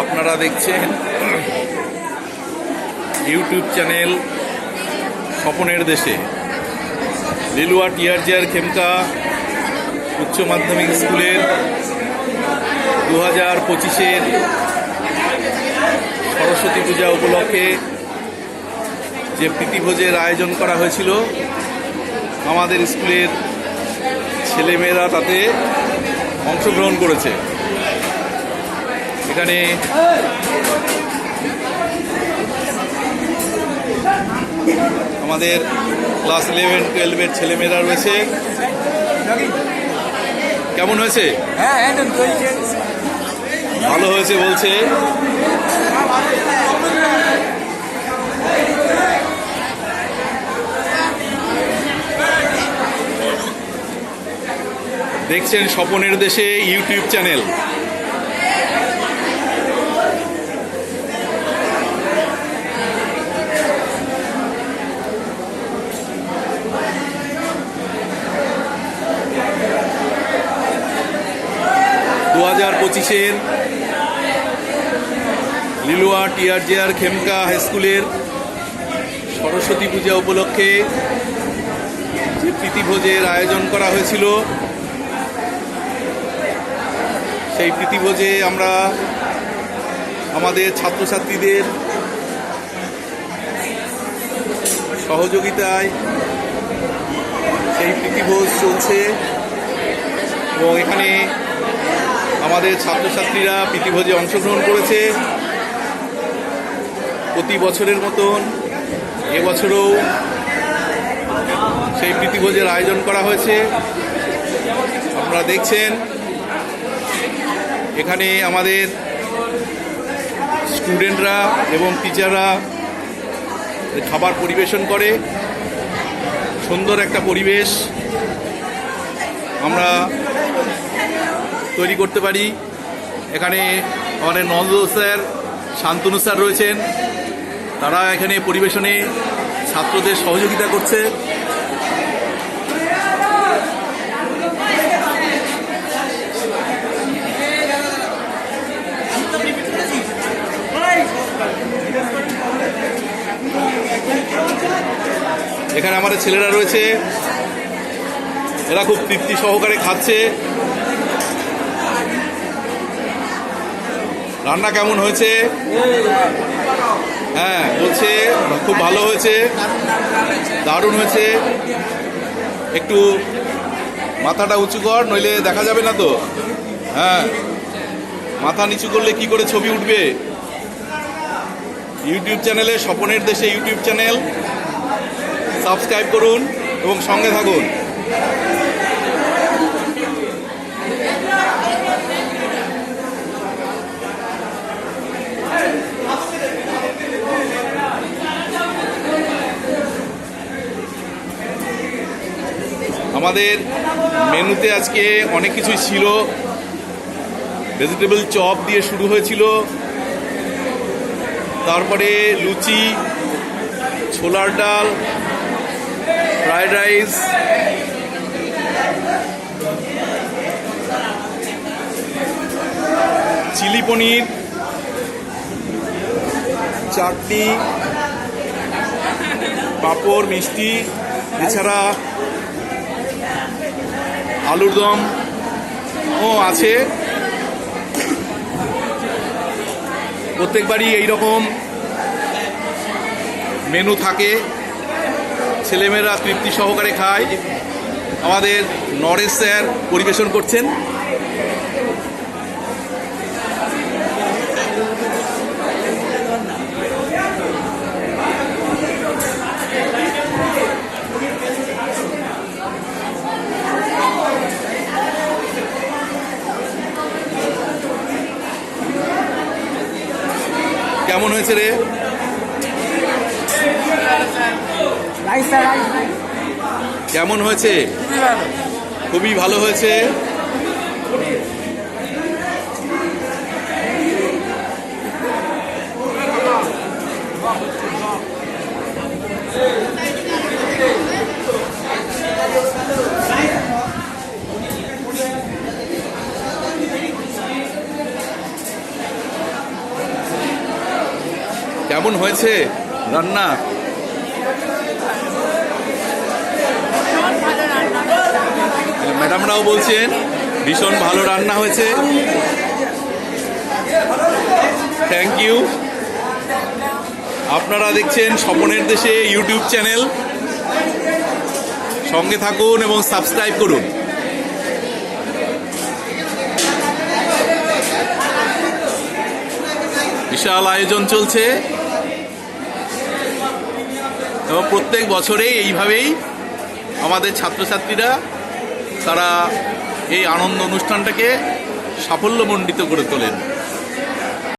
আপনারা দেখছেন YouTube channel স্বপনের দেশে। লিলুয়া টিআরজিআর খেমকা উচ্চ মাধ্যমিক স্কুলের 2025-এর সরস্বতী পূজা উপলক্ষে যে প্রীতিভোজের আয়োজন করা হয়েছিল, আমাদের স্কুলের ছেলেমেয়েরা তাতে অংশগ্রহণ করেছে। এখানে আমাদের ক্লাস 11-12-এর ছেলেমেয়েরা রয়েছে। কেমন হয়েছে? ভালো হয়েছে বলছে। দেখছেন স্বপনের দেশে ইউটিউব চ্যানেল। এর লিলুয়া টিআরজিআর খেমকা হাই স্কুলের সরস্বতী পূজা উপলক্ষে যে প্রীতিভোজের আয়োজন করা হয়েছিল, সেই প্রীতিভোজে আমরা আমাদের ছাত্রছাত্রীদের সহযোগিতায় সেই প্রীতিভোজ চলছে এবং এখানে আমাদের ছাত্রছাত্রীরা প্রীতিভোজে অংশগ্রহণ করেছে। প্রতি বছরের মতন এবছরও সেই প্রীতিভোজের আয়োজন করা হয়েছে। আপনারা দেখছেন এখানে আমাদের স্টুডেন্টরা এবং টিচাররা খাবার পরিবেশন করে। সুন্দর একটা পরিবেশ আমরা তৈরি করতে পারি। এখানে আমাদের নজরুল স্যার, শান্তনু স্যার রয়েছেন, তারা এখানে পরিবেশনে ছাত্রদের সহযোগিতা করছে। এখানে আমাদের ছেলেরা রয়েছে, এরা খুব তৃপ্তি সহকারে খাচ্ছে। রান্না কেমন হয়েছে? হ্যাঁ বলছে খুব ভালো হয়েছে, দারুণ হয়েছে। একটু মাথাটা উঁচু কর, নইলে দেখা যাবে না তো। হ্যাঁ, মাথা নিচু করলে কি করে ছবি উঠবে? ইউটিউব চ্যানেলে স্বপনের দেশে ইউটিউব চ্যানেল সাবস্ক্রাইব করুন এবং সঙ্গে থাকুন। আমাদের মেনুতে আজকে অনেক কিছুই ছিল। ভেজিটেবল চপ দিয়ে শুরু হয়েছিল, তারপরে লুচি, ছোলার ডাল, ফ্রাইড রাইস, চিলি পনির, চাটনি, পাঁপড়, মিষ্টি, এছাড়া আলুর দম ও আছে। প্রত্যেকবারই এইরকম মেনু থাকে, ছেলেমেয়েরা তৃপ্তি সহকারে খায়। আমাদের নরেশ স্যার পরিবেশন করছেন। কেমন হয়েছে রে? কেমন হয়েছে? খুবই ভালো হয়েছে। কেমন হয়েছে রান্না? ম্যাডামরাও বলছেন ভীষণ ভালো রান্না হয়েছে। Thank you. আপনারা দেখছেন স্বপনের দেশে ইউটিউব চ্যানেল, সঙ্গে থাকুন এবং সাবস্ক্রাইব করুন। বিশাল আয়োজন চলছে এবং প্রত্যেক বছরেই এইভাবেই আমাদের ছাত্রছাত্রীরা তারা এই আনন্দ অনুষ্ঠানটাকে সাফল্যমণ্ডিত করে তোলেন।